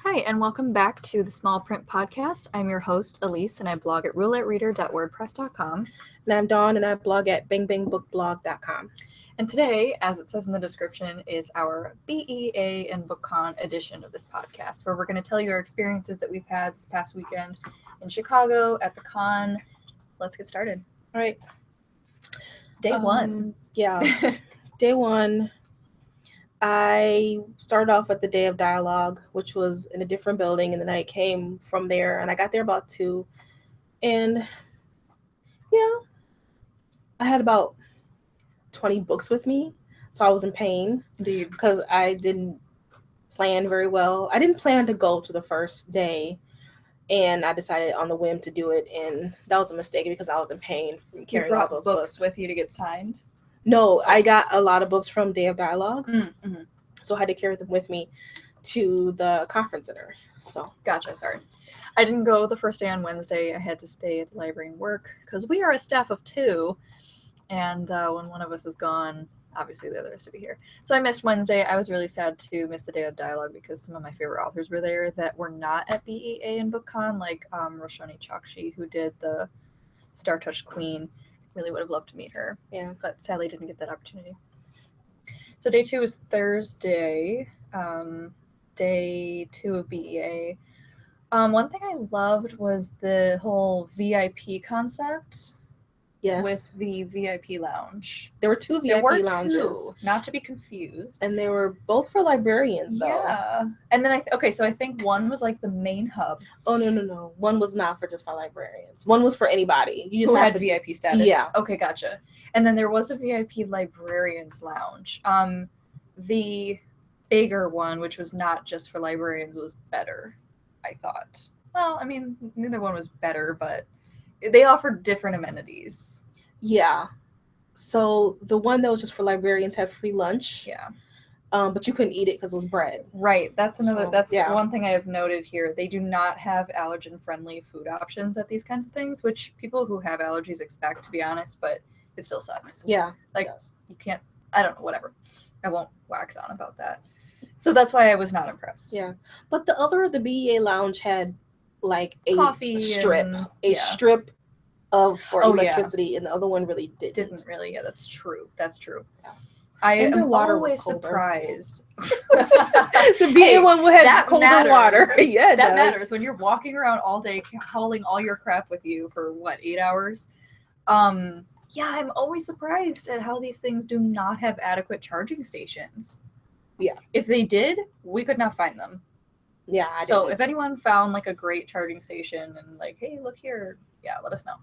Hi, and welcome back to the Small Print Podcast. I'm your host, Elise, and I blog at roulettereader.wordpress.com. And I'm Dawn, and I blog at bangBangBookBlog.com. And today, as it says in the description, is our BEA and BookCon edition of this podcast, where we're going to tell you our experiences that we've had this past weekend in Chicago at the con. Let's get started. All right. Day one. Yeah. Day one. I started off at the Day of Dialogue, which was in a different building, and then I came from there, and I got there about 2. And yeah, I had about 20 books with me, so I was in pain. Indeed. Because I didn't plan very well. I didn't plan to go to the first day, and I decided on the whim to do it, and that was a mistake because I was in pain from carrying all those books with you to get signed? No, I got a lot of books from Day of Dialogue, Mm-hmm. so I had to carry them with me to the conference center. So Gotcha, sorry. I didn't go the first day on Wednesday. I had to stay at the library and work because we are a staff of 2, and when one of us is gone, obviously the other has to be here. So I missed Wednesday. I was really sad to miss the Day of Dialogue because some of my favorite authors were there that were not at BEA and BookCon, like Roshani Chokshi, who did the Star Touched Queen. Really would have loved to meet her. Yeah. But sadly didn't get that opportunity. So day 2 is Thursday. Day 2 of BEA. One thing I loved was the whole VIP concept. Yes. With the VIP lounge. There were 2 VIP lounges. 2, not to be confused. And they were both for librarians, though. Yeah. And then so I think one was like the main hub. Oh, no. One was not for just One was for anybody. You just had VIP status. Yeah. Okay, gotcha. And then there was a VIP librarians lounge. The bigger one, which was not just for librarians, was better, I thought. Well, I mean, neither one was better, but they offered different amenities. Yeah. So the one that was just for librarians had free lunch. Yeah. But you couldn't eat it because it was bread. Right. That's one thing I have noted here. They do not have allergen-friendly food options at these kinds of things, which people who have allergies expect, to be honest, but it still sucks. Yeah. Like, you can't, I don't know, whatever. I won't wax on about that. So that's why I was not impressed. Yeah. But the BEA lounge had like a coffee strip, and, strip for electricity, and the other one really didn't. Yeah, that's true. Yeah. I am always surprised. The BEA one had colder water. Yeah, that matters when you're walking around all day hauling all your crap with you for 8 hours. Yeah, I'm always surprised at how these things do not have adequate charging stations. Yeah. If they did, we could not find them. Yeah. So if anyone found like a great charging station and like, hey, look here, yeah, let us know.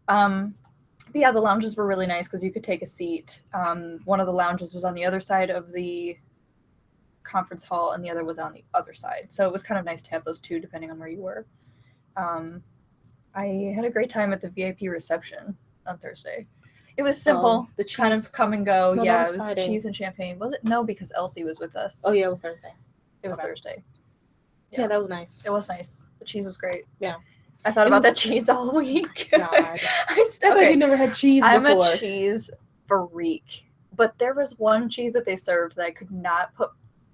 But yeah, the lounges were really nice because you could take a seat. One of the lounges was on the other side of the conference hall and the other was on the other side. So it was kind of nice to have those 2 depending on where you were. I had a great time at the VIP reception on Thursday. It was simple. The cheese. Kind of come and go. No, yeah, it was Friday. cheese and champagne. Was it? No, because Elsie was with us. Oh yeah, it was Thursday. It was Thursday. Yeah, that was nice. It was nice. The cheese was great. Yeah. I thought about that cheese all week. God. I thought you never had cheese before. I'm a cheese freak. But there was one cheese that they served that I could not put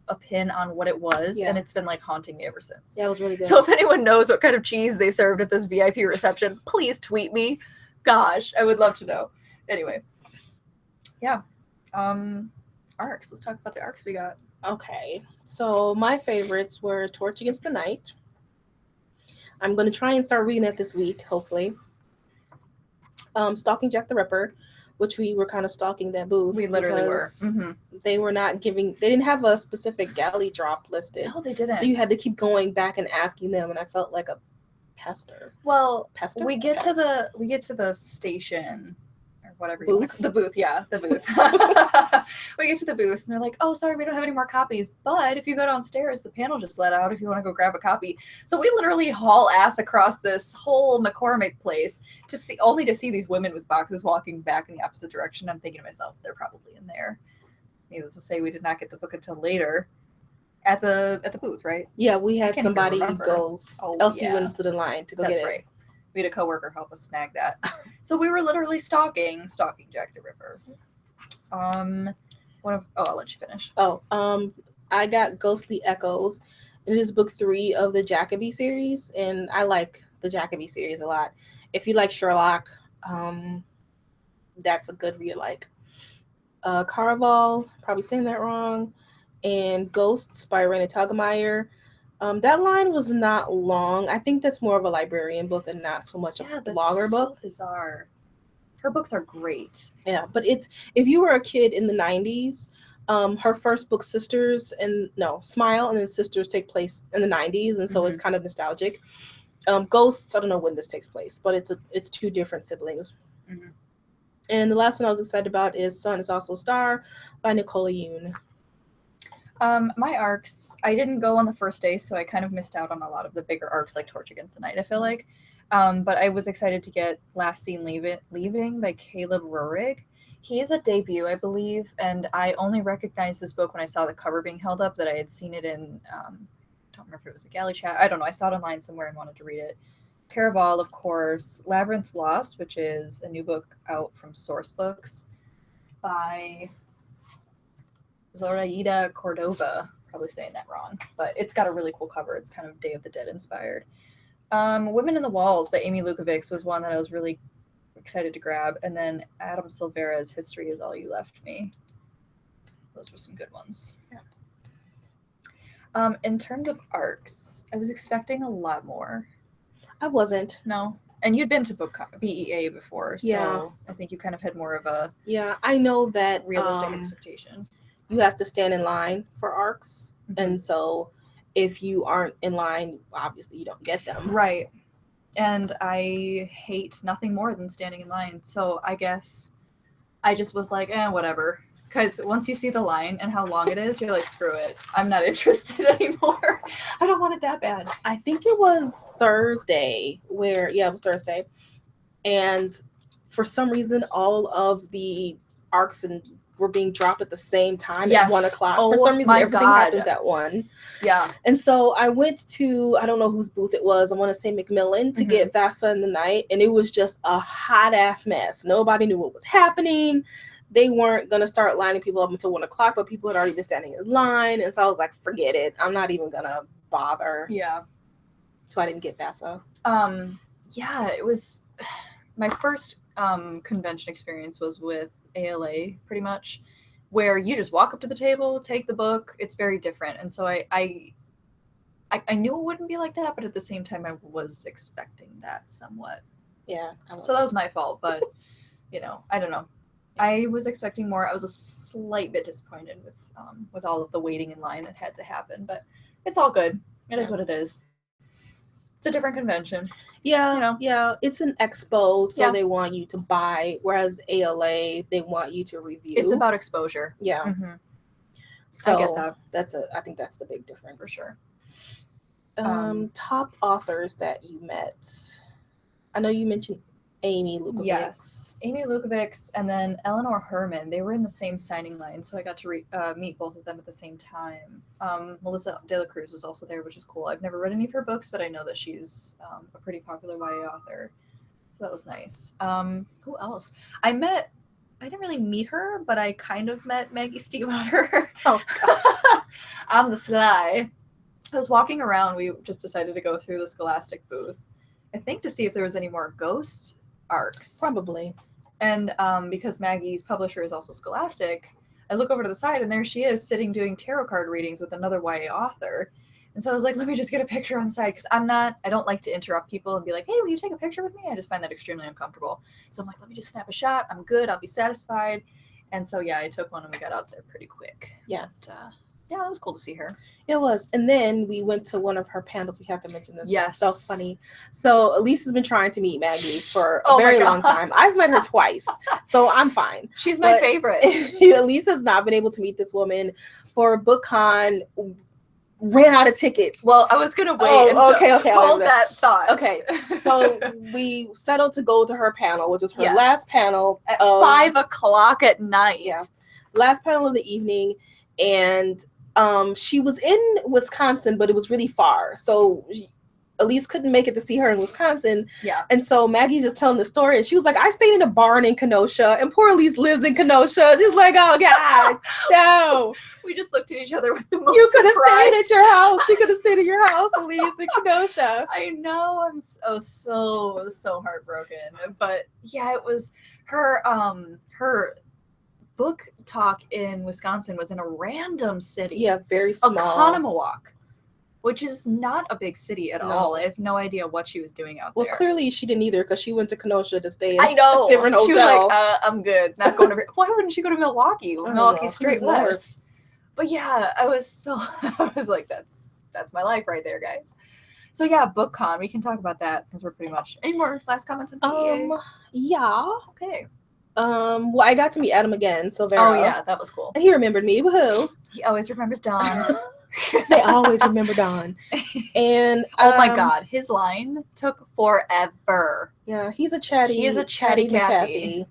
a pin on what it was, and it's been like haunting me ever since. Yeah, it was really good. So if anyone knows what kind of cheese they served at this VIP reception, please tweet me. Gosh, I would love to know. Anyway. Yeah. Arcs. Let's talk about the arcs we got. Okay. So my favorites were Torch Against the Night. I'm going to try and start reading that this week, hopefully. Stalking Jack the Ripper, which we were kind of stalking that booth. We literally were. Mm-hmm. They didn't have a specific galley drop listed. No, they didn't. So you had to keep going back and asking them, and I felt like a pester. Well, we get to the station or whatever you want to call it. The booth, yeah, the booth. We get to the booth and they're like, "Oh, sorry, we don't have any more copies. But if you go downstairs, the panel just let out if you want to go grab a copy." So we literally haul ass across this whole McCormick place to see these women with boxes walking back in the opposite direction. I'm thinking to myself, they're probably in there. Needless to say, we did not get the book until later. At the booth, right? Yeah, we had somebody goes. Elsie went to the line to go get it. That's right. We had a coworker help us snag that. So we were literally stalking Jack the Ripper. I'll let you finish. I got Ghostly Echoes, It is book 3 of the Jacoby series, and I like the Jacoby series a lot. If you like Sherlock, that's a good read. Like Caraval, probably saying that wrong, and Ghosts by Raina Telgemeier. That line was not long. I think that's more of a librarian book and not so much a blogger book. Bizarre. Her books are great. Yeah, but it's, if you were a kid in the 90s, her first book, Smile and then Sisters take place in the 90s, and so it's kind of nostalgic. Ghosts, I don't know when this takes place, but it's 2 different siblings. Mm-hmm. And the last one I was excited about is Sun is Also a Star by Nicola Yoon. My arcs, I didn't go on the first day, so I kind of missed out on a lot of the bigger arcs like Torch Against the Night, I feel like. But I was excited to get Last Seen Leaving by Caleb Roerig. He is a debut, I believe, and I only recognized this book when I saw the cover being held up, that I had seen it in, I don't remember if it was a galley chat, I don't know, I saw it online somewhere and wanted to read it. Caraval, of course, Labyrinth Lost, which is a new book out from Source Books by Zoraida Cordova. Probably saying that wrong, but it's got a really cool cover. It's kind of Day of the Dead inspired. Women in the Walls by Amy Lukovics was one that I was really excited to grab. And then Adam Silvera's History Is All You Left Me. Those were some good ones. Yeah. In terms of arcs, I was expecting a lot more. I wasn't. No. And you'd been to BookCon, BEA before, so I think you kind of had more of a I know that realistic expectation. You have to stand in line for arcs, and so if you aren't in line, obviously you don't get them. Right. And I hate nothing more than standing in line, so I guess I just was like, whatever. Because once you see the line and how long it is, you're like, screw it. I'm not interested anymore. I don't want it that bad. I think it was Thursday it was Thursday. And for some reason, all of the arcs were being dropped at the same time at 1 o'clock. For some reason, everything happens at 1. Yeah. And so I went to, I don't know whose booth it was, I want to say Macmillan, to get Vasa in the Night. And it was just a hot ass mess. Nobody knew what was happening. They weren't going to start lining people up until 1 o'clock, but people had already been standing in line. And so I was like, forget it. I'm not even going to bother. Yeah. So I didn't get Vasa. Yeah, it was my first convention experience was with ALA, pretty much, where you just walk up to the table, take the book. It's very different. And so I knew it wouldn't be like that, but at the same time, I was expecting that somewhat. Yeah. So that was my fault, but, I don't know. I was expecting more. I was a slight bit disappointed with all of the waiting in line that had to happen, but it's all good. It is what it is. It's a different convention. Yeah, it's an expo, so they want you to buy, whereas ALA, they want you to review. It's about exposure. Yeah. Mm-hmm. So I get that. I think that's the big difference. For sure. Top authors that you met. I know you mentioned Amy Lukovics. Yes, Amy Lukovics and then Eleanor Herman. They were in the same signing line, so I got to meet both of them at the same time. Melissa De La Cruz was also there, which is cool. I've never read any of her books, but I know that she's a pretty popular YA author, so that was nice. Who else? I didn't really meet her, but I kind of met Maggie Stiefvater. Oh, on the sly. I was walking around. We just decided to go through the Scholastic booth, I think, to see if there was any more ghost arcs. Probably. And because Maggie's publisher is also Scholastic, I look over to the side and there she is sitting doing tarot card readings with another YA author. And so I was like, let me just get a picture on the side, because I don't like to interrupt people and be like, hey, will you take a picture with me? I just find that extremely uncomfortable. So I'm like, let me just snap a shot. I'm good. I'll be satisfied. And so, I took one and we got out there pretty quick. Yeah. But, that was cool to see her. It was. And then we went to one of her panels. We have to mention this. Yes. It's so funny. So Elise has been trying to meet Maggie for a very long time. I've met her twice, so I'm fine. She's my favorite. Elise has not been able to meet this woman for BookCon. Ran out of tickets. Well, I was going to wait until hold that thought. Okay. So we settled to go to her panel, which was her last panel. At 5 o'clock at night. Yeah. Last panel of the evening. And she was in Wisconsin, but it was really far. So Elise couldn't make it to see her in Wisconsin. Yeah. And so Maggie's just telling the story. And she was like, I stayed in a barn in Kenosha. And poor Elise lives in Kenosha. She's like, oh, God, no. We just looked at each other with the most You could have surprise. stayed at your house. She could have stayed at your house, Elise, in Kenosha. I know. I'm so heartbroken. But yeah, it was her book talk in Wisconsin was in a random city. Yeah, very small. Oconomowoc, which is not a big city at No. all. I have no idea what she was doing out Well, there. clearly she didn't either because she went to Kenosha to stay in I know. a different hotel. She was like, I'm good. Not going to... Why wouldn't she go to Milwaukee? Milwaukee's straight Who's north? west. But yeah, I was like, that's my life right there, guys. So yeah, BookCon. We can talk about that since we're pretty much... Any more last comments on BEA? Yeah. Okay. Well, I got to meet Adam again, Silvera. Oh yeah, that was cool. And he remembered me. Woohoo. He always remembers Dawn. They always remember Dawn. And oh my God, his line took forever. Yeah, he's a chatty. He is a chatty Cathy.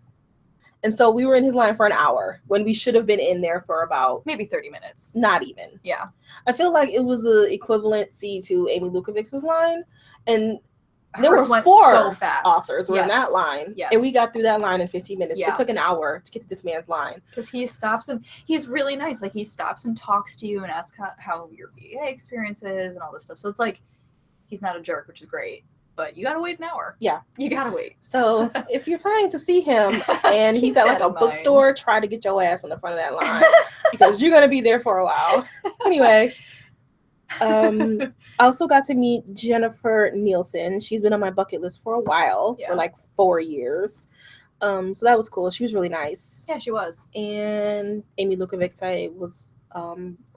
And so we were in his line for an hour when we should have been in there for about maybe 30 minutes. Not even. Yeah. I feel like it was the equivalency to Amy Lukovic's line, and there Hers were went 4 so fast. authors were in that line. Yes. And we got through that line in 15 minutes. Yeah. It took an hour to get to this man's line. Because he stops and he's really nice. Like he stops and talks to you and asks how your BEA experience is and all this stuff. So it's like he's not a jerk, which is great. But you gotta wait an hour. Yeah. You gotta wait. So if you're planning to see him and he's at like a bookstore, try to get your ass on the front of that line because you're gonna be there for a while. Anyway. I also got to meet Jennifer Nielsen. She's been on my bucket list for a while, for like 4 years. So that was cool. She was really nice. Yeah, she was. And Amy Lukovic, I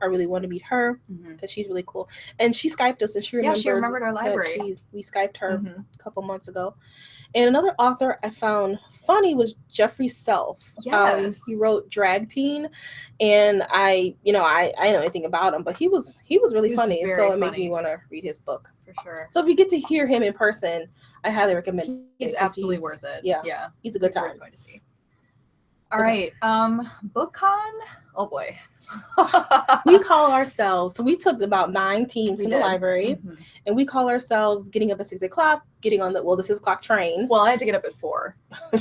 really want to meet her because she's really cool. And she Skyped us, and she remembered our library. We Skyped her a couple months ago. And another author I found funny was Jeffrey Self. Yes. He wrote Drag Teen, and I know anything about him, but he was really funny. So it made me want to read his book. For sure. So if you get to hear him in person, I highly recommend. He's absolutely worth it. Yeah. He's a good time. Worth going to see. All right. BookCon. Oh boy. We call ourselves, so we took about 9 teams from the library, and we call ourselves getting up at 6 o'clock, getting on the 6 o'clock train. Well, I had to get up at 4,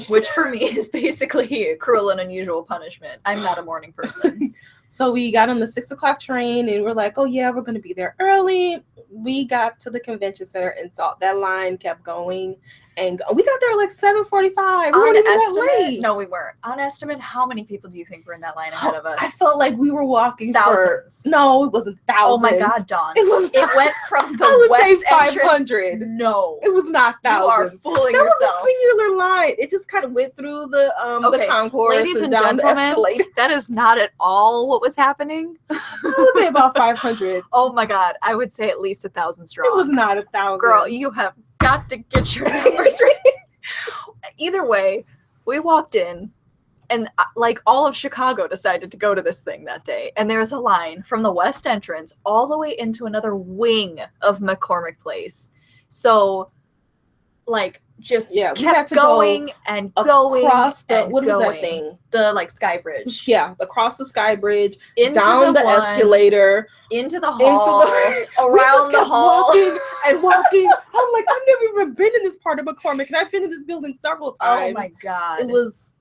which for me is basically cruel and unusual punishment. I'm not a morning person. So we got on the 6 o'clock train, and we're like, oh yeah, we're going to be there early. We got to the convention center, and saw that line kept going. And we got there like 7:45. We weren't even that late. No, we weren't. On estimate, how many people do you think were in that line ahead of us? I felt like we were walking thousands. No, it wasn't thousands. Oh my God, Dawn. It went from the I would west say 500. entrance. No. It was not thousands. You are fooling yourself. yourself. Was a singular line. It just kind of went through the concourse. Ladies and down gentlemen, the escalator. that is not at all what was happening. I would say about 500. Oh my God, I would say at least 1,000 strong. It was not 1,000. Girl, you have got to get your numbers right. Either way, we walked in, and like all of Chicago decided to go to this thing that day. And there's a line from the west entrance all the way into another wing of McCormick Place. So, like, just kept going and going across the and what going. Was that thing? The like Sky Bridge. Yeah, across the Sky Bridge, into down the escalator, into the hall, around the hall, walking. I'm like, I've never even been in this part of McCormick, and I've been in this building several times. Oh my God, it was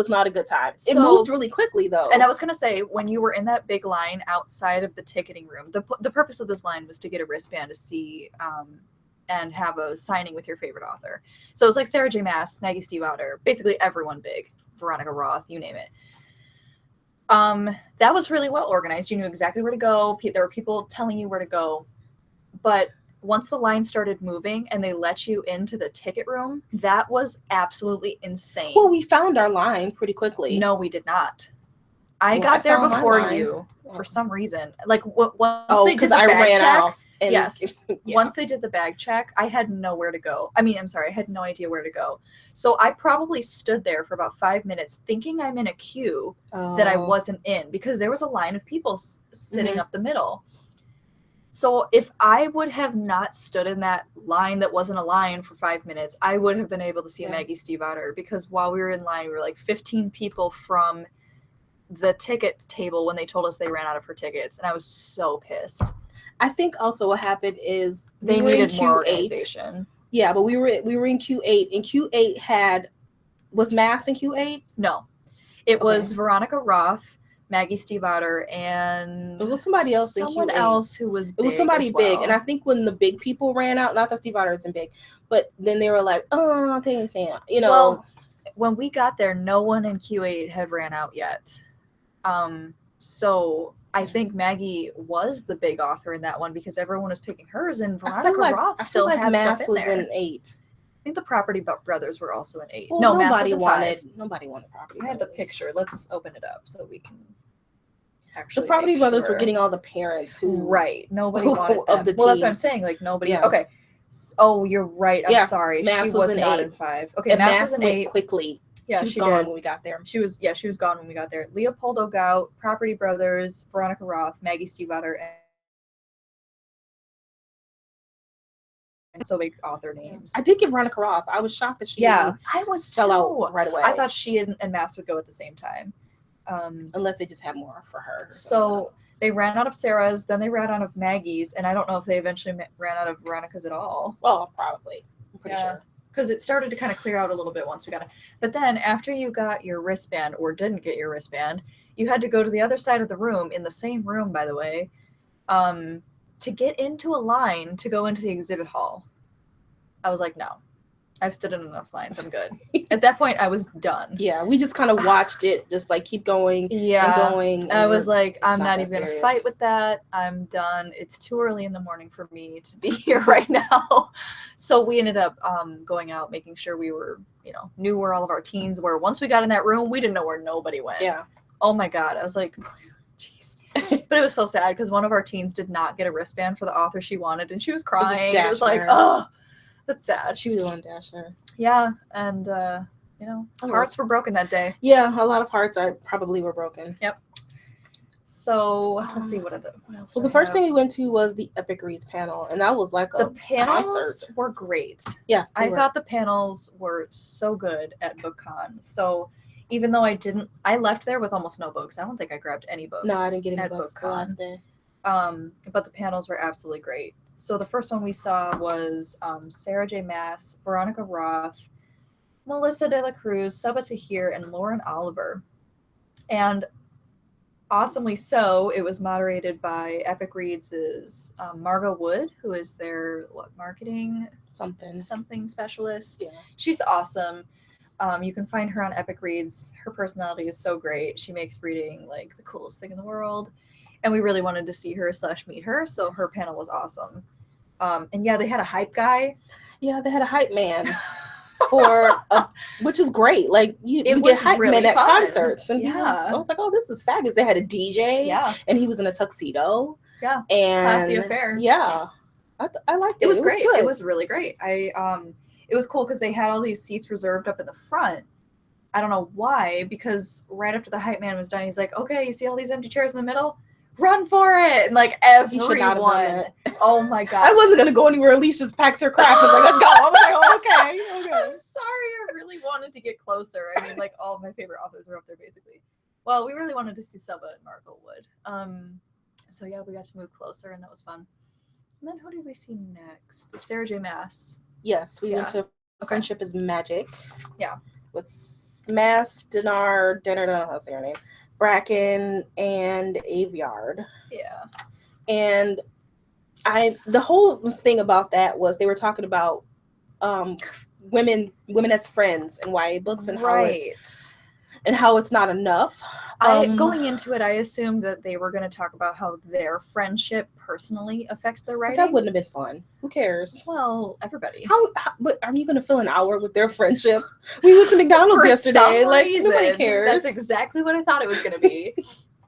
not a good time. So, it moved really quickly though. And I was gonna say, when you were in that big line outside of the ticketing room, the purpose of this line was to get a wristband to see and have a signing with your favorite author. So it was like Sarah J. Maas, Maggie Stiefvater, basically everyone big, Veronica Roth, you name it. That was really well organized. You knew exactly where to go. There were people telling you where to go. But once the line started moving and they let you into the ticket room, that was absolutely insane. Well, we found our line pretty quickly. No, we did not. I got there before you for some reason. Like once they did the bag check. Yes. Once they did the bag check, I had nowhere to go. I had no idea where to go. So I probably stood there for about 5 minutes thinking I'm in a queue that I wasn't in, because there was a line of people sitting up the middle. So if I would have not stood in that line that wasn't a line for 5 minutes, I would have been able to see Maggie Stiefvater, because while we were in line, we were like 15 people from the ticket table when they told us they ran out of her tickets, and I was so pissed. I think also what happened is They were in needed more Q8. organization. Yeah, but we were in Q8, and Q8 was Mass in Q8? No, it was Veronica Roth, Maggie Stiefvater, and it was somebody else. Someone in Q8. else who was. It was somebody big, and I think when the big people ran out, not that Stiefvater isn't big, but then they were like, "Oh, thank you know." Well, when we got there, no one in Q8 had ran out yet. So I think Maggie was the big author in that one because everyone was picking hers, and Veronica Roth still had Mass stuff in was there. in 8. I think the Property Brothers were also in 8. Well, no, Mass was in 5. Nobody wanted Property I have Brothers. the picture. Let's open it up so we can actually. The Property Brothers were getting all the parents who. Right. Nobody wanted them. Of the team. Well, that's what I'm saying. Like nobody. Yeah. Okay. Oh, you're right. I'm sorry. Mass she was not 8. in 5. Okay, and Mass was in 8 quickly. Yeah, she was gone when we got there. She was gone when we got there. Leopoldo Gout, Property Brothers, Veronica Roth, Maggie Stiefvater, and so big author names. I did give Veronica Roth. I was shocked that she I was fell out right away. I thought she and Mass would go at the same time. Unless they just had more for her. So they ran out of Sarah's, then they ran out of Maggie's, and I don't know if they eventually ran out of Veronica's at all. Well, probably. I'm pretty sure. Because it started to kind of clear out a little bit once we got it. But then after you got your wristband or didn't get your wristband, you had to go to the other side of the room, in the same room, by the way, to get into a line to go into the exhibit hall. I was like, no, I've stood in enough lines. I'm good. At that point, I was done. Yeah, we just kind of watched it, just like keep going and going. And I was like, I'm not even going to fight with that. I'm done. It's too early in the morning for me to be here right now. So we ended up going out, making sure we were, knew where all of our teens were. Once we got in that room, we didn't know where nobody went. Yeah. Oh my God. I was like, jeez. But it was so sad because one of our teens did not get a wristband for the author she wanted, and she was crying. It was like, oh, that's sad. She was on Dasher. Yeah, and hearts were broken that day. Yeah, a lot of hearts probably were broken. Yep. So let's see what else. Well, the first thing we went to was the Epic Reads panel, and that was like a concert. The panels were great. Yeah, I thought the panels were so good at BookCon. So even though I left there with almost no books. I don't think I grabbed any books. No, I didn't get any books BookCon. the last day. But the panels were absolutely great. So the first one we saw was Sarah J. Maas, Veronica Roth, Melissa De La Cruz, Saba Tahir, and Lauren Oliver. And awesomely so, it was moderated by Epic Reads' Margot Wood, who is their marketing something specialist. Yeah. She's awesome. You can find her on Epic Reads. Her personality is so great. She makes reading like the coolest thing in the world. And we really wanted to see her / meet her, so her panel was awesome. And yeah, they had a hype guy. Yeah, they had a hype man which is great. Like you get hype really men at fun. Concerts, and I was like, oh, this is fabulous. They had a DJ, and he was in a tuxedo. Yeah, and classy affair. Yeah, I liked it. It was great. It was really great. It was cool because they had all these seats reserved up in the front. I don't know why, because right after the hype man was done, he's like, okay, you see all these empty chairs in the middle? Run for it! And like everyone. Oh my God. I wasn't gonna go anywhere. Elise just packs her crap and was like, let's go. I was like, oh, okay. I'm sorry. I really wanted to get closer. I mean, like all of my favorite authors were up there basically. Well, we really wanted to see Saba and Margot Wood. So yeah, we got to move closer and that was fun. And then who did we see next? The Sarah J. Maas. Yes, we went to Friendship is Magic. Yeah. With Mass, Dinar, I'll say her name. Bracken and Aviard. Yeah. And the whole thing about that was they were talking about women as friends and YA books and how it's not enough. Going into it, I assumed that they were going to talk about how their friendship personally affects their writing. That wouldn't have been fun. Who cares? Well, everybody. But are you going to fill an hour with their friendship? We went to McDonald's yesterday. Like, nobody cares. That's exactly what I thought it was going to be.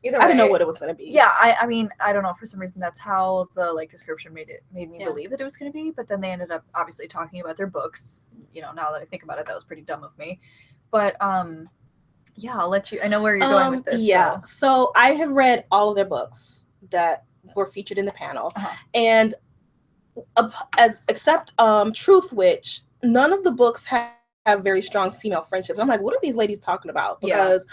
Either way, I didn't know what it was going to be. Yeah, I mean, I don't know. For some reason, that's how the description made me believe that it was going to be. But then they ended up obviously talking about their books. Now that I think about it, that was pretty dumb of me. But yeah, I'll let you. I know where you're going with this. Yeah. So I have read all of their books that were featured in the panel, and except Truth Witch, none of the books have very strong female friendships. I'm like, what are these ladies talking about? Because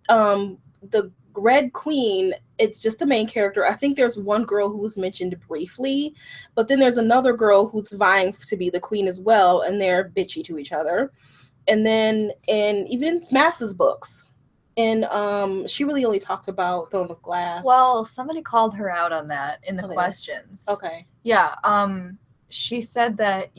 the Red Queen, it's just a main character. I think there's one girl who was mentioned briefly, but then there's another girl who's vying to be the queen as well, and they're bitchy to each other. And then in even Mass's books, and she really only talked about Throne of Glass. Well, somebody called her out on that in the Okay. questions. Okay. Yeah. She said that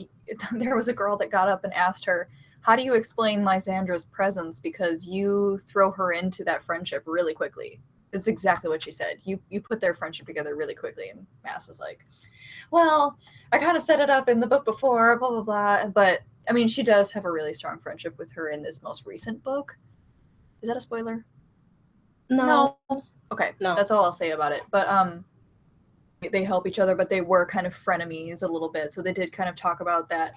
there was a girl that got up and asked her, how do you explain Lysandra's presence? Because you throw her into that friendship really quickly. It's exactly what she said. You put their friendship together really quickly. And Mass was like, well, I kind of set it up in the book before, blah, blah, blah. But, I mean, she does have a really strong friendship with her in this most recent book. Is that a spoiler? No. Okay. No. That's all I'll say about it. But, they help each other, but they were kind of frenemies a little bit. So they did kind of talk about that.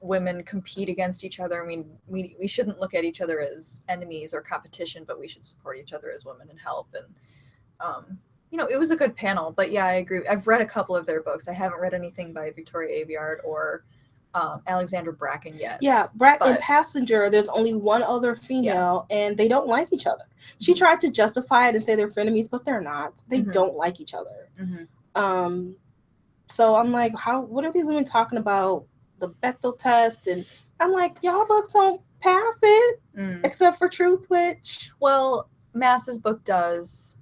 Women compete against each other. I mean, we shouldn't look at each other as enemies or competition, but we should support each other as women and help. And it was a good panel. But yeah, I agree. I've read a couple of their books. I haven't read anything by Victoria Aveyard or Alexandra Bracken yet. Yeah, in Passenger, there's only one other female, and they don't like each other. She tried to justify it and say they're frenemies, but they're not. They don't like each other. So I'm like, what are these women talking about? The Bechdel test, and I'm like, y'all books don't pass it except for Truth Witch. Well, Mass's book does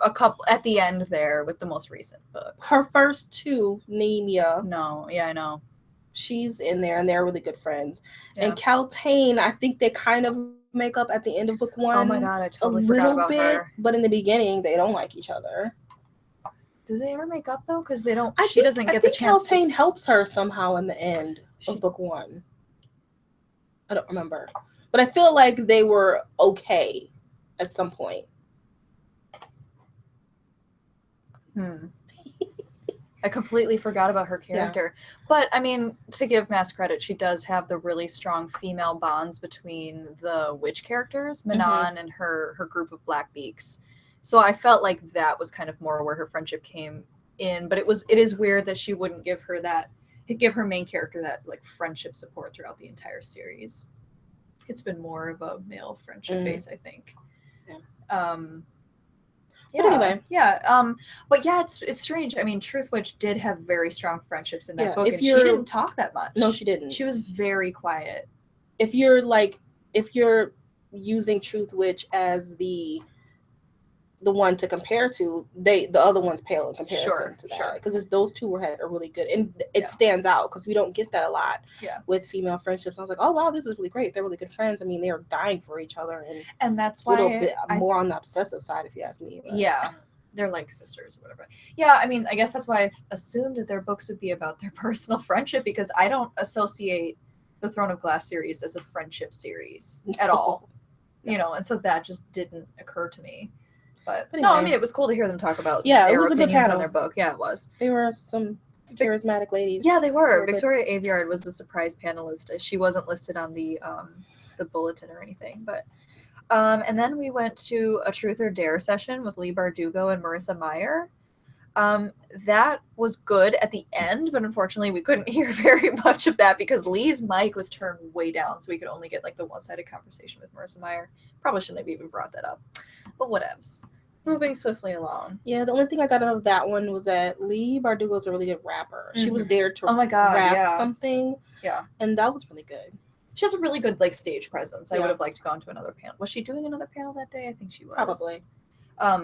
a couple at the end there with the most recent book. Her first two, Nemia. No, yeah, I know. She's in there, and they're really good friends. Yeah. And Caltaine, I think they kind of make up at the end of book one. Oh my god, I totally forgot about her. But in the beginning, they don't like each other. Do they ever make up though? Because they don't. She doesn't get the chance. Caltaine helps her somehow in the end of book one. I don't remember, but I feel like they were okay at some point. I completely forgot about her character. Yeah. But I mean, to give Mass credit, she does have the really strong female bonds between the witch characters, Manon and her group of Blackbeaks. So I felt like that was kind of more where her friendship came in, but it is weird that she wouldn't give her main character that like friendship support throughout the entire series. It's been more of a male friendship base, I think. Yeah. But anyway. Yeah. But yeah, it's strange. I mean, Truth Witch did have very strong friendships in that book, and she didn't talk that much. No, she didn't. She was very quiet. If you're using Truth Witch as the one to compare to, the other one's pale in comparison to that, because those two are really good, and it stands out because we don't get that a lot with female friendships. I was like, oh wow, this is really great. They're really good friends. I mean, they're dying for each other, and that's why a little bit more on the obsessive side, if you ask me. But. Yeah, they're like sisters or whatever. Yeah, I mean, I guess that's why I assumed that their books would be about their personal friendship, because I don't associate the Throne of Glass series as a friendship series at all. And so that just didn't occur to me. But anyway. No, I mean, it was cool to hear them talk about their opinions on their book. Yeah, it was. They were some charismatic ladies. Yeah, they were. Victoria Aveyard was the surprise panelist. She wasn't listed on the bulletin or anything. But and then we went to a Truth or Dare session with Leigh Bardugo and Marissa Meyer. That was good at the end, but unfortunately we couldn't hear very much of that because Leigh's mic was turned way down, so we could only get like the one-sided conversation with Marissa Meyer. Probably shouldn't have even brought that up, but whatevs. Moving swiftly along. Yeah, the only thing I got out of that one was that Leigh Bardugo's a really good rapper. She was dared to rap something. Yeah. And that was really good. She has a really good like stage presence. I would have liked to go to another panel. Was she doing another panel that day? I think she was. Probably.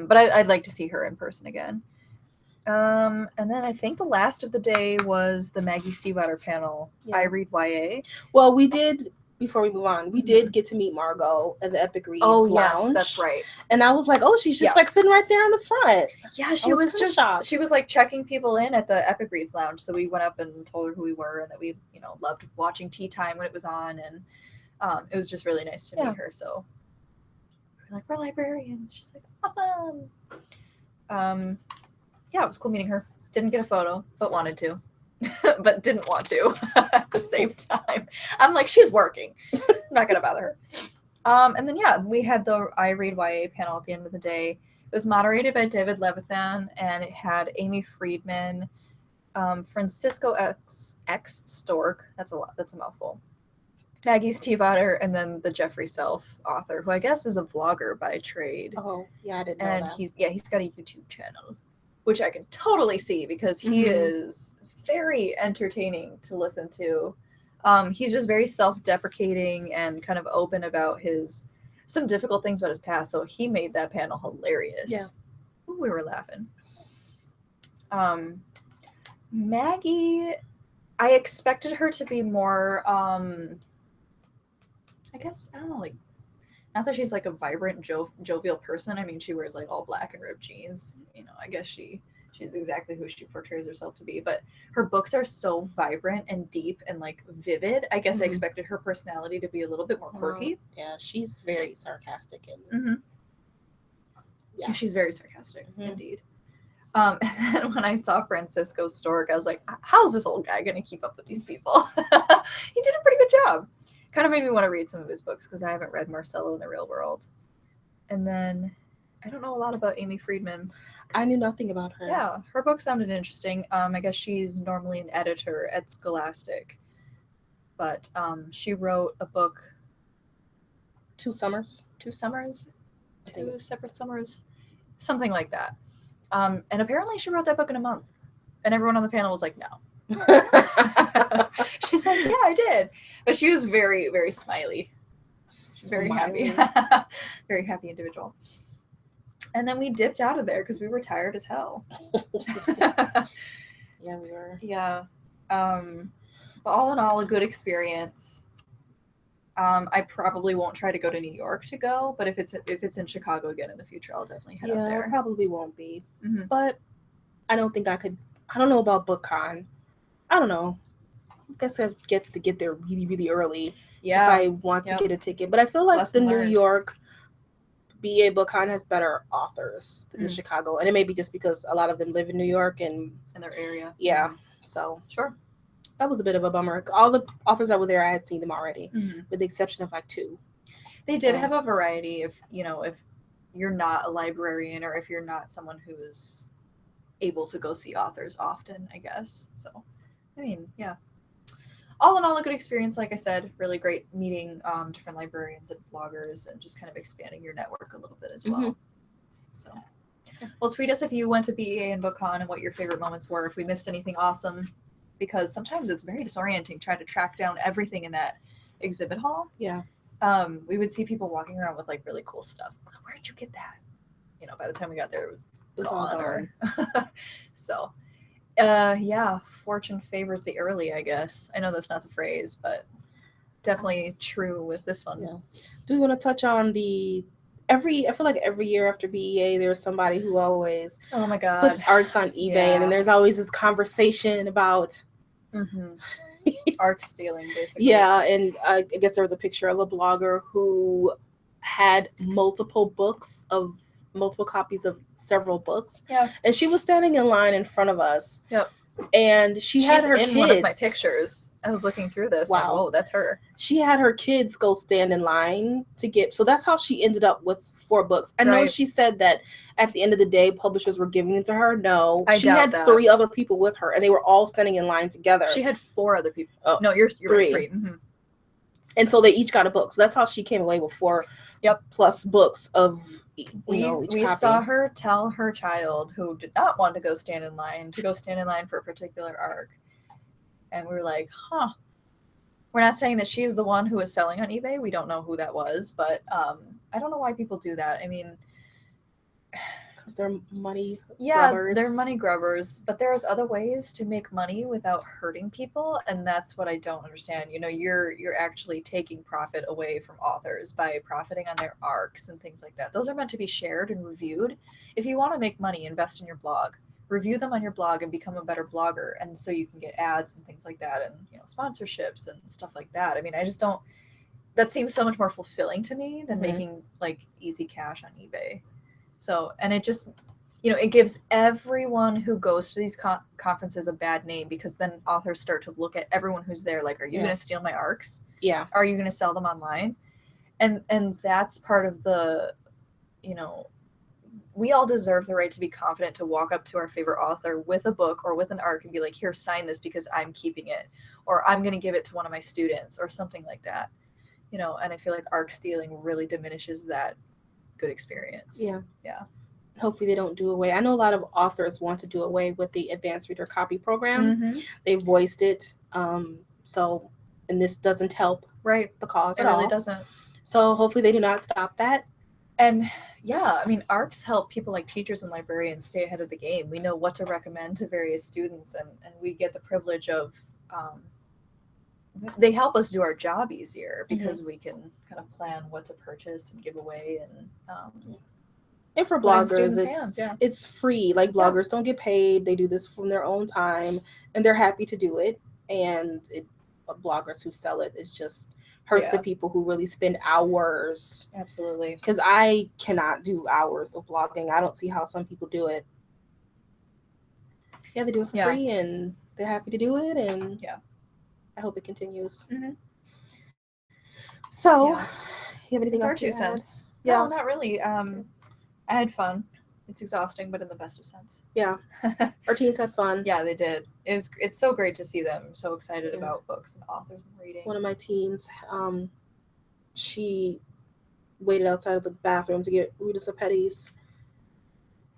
But I'd like to see her in person again. And then I think the last of the day was the Maggie Stiefvater panel. I read YA. Well, we did, before we move on, we did get to meet Margot at the Epic Reads Lounge. Yes, that's right. And I was like, oh, she's just like sitting right there in the front. Yeah, she was like checking people in at the Epic Reads Lounge. So we went up and told her who we were and that we, loved watching Tea Time when it was on. And it was just really nice to meet her. So we're like, we're librarians. She's like, awesome. Yeah, it was cool meeting her. Didn't get a photo, but wanted to. But didn't want to at the same time. I'm like, she's working. I'm not going to bother her. And then, we had the I Read YA panel at the end of the day. It was moderated by David Levithan, and it had Amy Friedman, Francisco X Stork. That's a lot. That's a mouthful. Maggie's Teevater, and then the Jeffrey Self author, who I guess is a vlogger by trade. Oh, yeah, I didn't know And that. he's got a YouTube channel, which I can totally see because he is very entertaining to listen to. He's just very self-deprecating and kind of open about some difficult things about his past. So he made that panel hilarious. Yeah. Ooh, we were laughing. Maggie, I expected her to be more, I guess, I don't know, like, not that she's like a vibrant, jovial person. I mean, she wears like all black and ripped jeans. You know, I guess she's exactly who she portrays herself to be. But her books are so vibrant and deep and like vivid. I guess I expected her personality to be a little bit more quirky. Yeah, she's very sarcastic and yeah, she's very sarcastic indeed. And then when I saw Francisco Stork, I was like, how's this old guy going to keep up with these people? He did a pretty good job. Kind of made me want to read some of his books because I haven't read Marcello in the Real World. And then I don't know a lot about Amy Friedman. I knew nothing about her. Yeah, her book sounded interesting. I guess she's normally an editor at Scholastic. But she wrote a book. Two summers? Two separate summers? Something like that. And apparently she wrote that book in a month. And everyone on the panel was like, no. She's like, yeah, I did. But she was very, very smiley. Very happy. Very happy individual. And then we dipped out of there because we were tired as hell. Yeah, we were. Yeah. But all in all, a good experience. I probably won't try to go to New York to go, but if it's in Chicago again in the future, I'll definitely head up there. It probably won't be. But I don't think I could. I don't know about BookCon. I don't know. I guess I get to get there really, really early if I want to get a ticket. But I feel like the New York BEA BookCon has better authors than the Chicago. And it may be just because a lot of them live in New York and in their area. Yeah. So sure. That was a bit of a bummer. All the authors that were there, I had seen them already, with the exception of like two. They did have a variety of, if you're not a librarian or if you're not someone who's able to go see authors often, I guess. So, I mean, yeah. All in all, a good experience. Like I said, really great meeting different librarians and bloggers and just kind of expanding your network a little bit as well. So, well, tweet us if you went to BEA and BookCon and what your favorite moments were. If we missed anything awesome. Because sometimes it's very disorienting trying to track down everything in that exhibit hall. Yeah. We would see people walking around with like really cool stuff. Where'd you get that? By the time we got there, it was gone. All gone. So, yeah, fortune favors the early, I guess. I know that's not the phrase, but definitely true with this one. Yeah. Do we want to touch on I feel like every year after BEA, there's somebody who always puts arts on eBay, and then there's always this conversation about arc stealing, basically. Yeah, and I guess there was a picture of a blogger who had multiple copies of several books. Yeah, and she was standing in line in front of us. Yep. And she's had her kids. One of my pictures. I was looking through this. Wow, whoa, that's her. She had her kids go stand in line to get. So that's how she ended up with 4 books. I know she said that at the end of the day, publishers were giving them to her. No, she had 3 other people with her, and they were all standing in line together. She had 4 other people. Oh, no, you're 3. Right, 3. And so they each got a book. So that's how she came away with 4 plus books of. We saw her tell her child who did not want to go stand in line for a particular arc. And we were like, we're not saying that she's the one who is selling on eBay. We don't know who that was, but I don't know why people do that. I mean, because they're money grubbers. They're money grubbers, but there's other ways to make money without hurting people, and that's what I don't understand. You're actually taking profit away from authors by profiting on their arcs and things like that. Those are meant to be shared and reviewed. If you want to make money, invest in your blog. Review them on your blog and become a better blogger, and so you can get ads and things like that, and sponsorships and stuff like that. I mean, I just don't. That seems so much more fulfilling to me than making like easy cash on eBay. So, and it just, it gives everyone who goes to these conferences a bad name, because then authors start to look at everyone who's there like, are you going to steal my arcs? Yeah. Are you going to sell them online? And that's part of the, we all deserve the right to be confident to walk up to our favorite author with a book or with an arc and be like, here, sign this because I'm keeping it, or I'm going to give it to one of my students or something like that. you know, and I feel like ARC stealing really diminishes that good experience. Yeah. Yeah. Hopefully they don't do away. I know a lot of authors want to do away with the advanced reader copy program. Mm-hmm. They voiced it. So, and this doesn't help Right. the cause It at really all. doesn't. So hopefully they do not stop that. And yeah, I mean, ARCs help people like teachers and librarians stay ahead of the game. We know what to recommend to various students, and we get the privilege of, they help us do our job easier because we can kind of plan what to purchase and give away and for put in bloggers, students' hands. Yeah. it's free. Like bloggers don't get paid. They do this from their own time, and they're happy to do it. And bloggers who sell it is just hurts the people who really spend hours. Absolutely. Because I cannot do hours of blogging. I don't see how some people do it. Yeah, they do it for free, and they're happy to do it, and I hope it continues. Mm-hmm. So, you have anything else our 2 cents? Yeah. No, not really. I had fun. It's exhausting, but in the best of sense. Yeah. Our teens had fun. Yeah, they did. It's so great to see them so excited about books and authors and reading. One of my teens, she waited outside of the bathroom to get Rita Sepetys.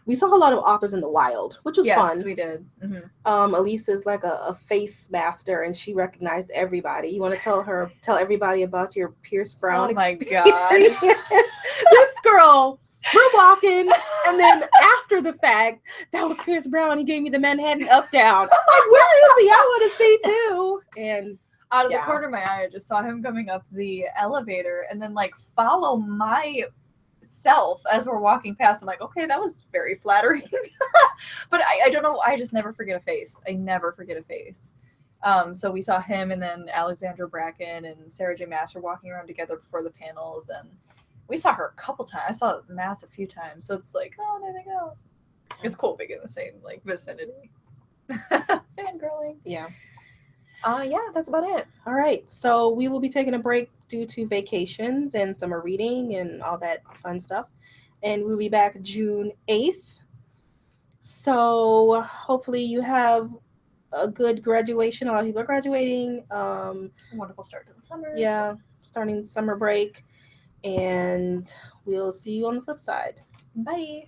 We saw a lot of authors in the wild, which was fun. Yes, we did. Mm-hmm. Elise is like a face master, and she recognized everybody. You want to tell everybody about your Pierce Brown experience? Oh my God. This girl, we're walking, and then after the fact, that was Pierce Brown. He gave me the Manhattan up down. I'm like, where is he? I want to see too. And out of the corner of my eye, I just saw him coming up the elevator and then like follow my self as we're walking past. I'm like, okay, that was very flattering. But I don't know, I just never forget a face. I never forget a face. So we saw him, and then Alexandra Bracken and Sarah J. Maas were walking around together before the panels, and we saw her a couple times. I saw Maas a few times, so it's like, oh, there they go. It's cool being in the same like vicinity. Fangirling. Yeah, that's about it. All right, so we will be taking a break due to vacations and summer reading and all that fun stuff, and we'll be back June 8th. So hopefully you have a good graduation. A lot of people are graduating. Wonderful start to the summer. Yeah, starting summer break, and we'll see you on the flip side. Bye.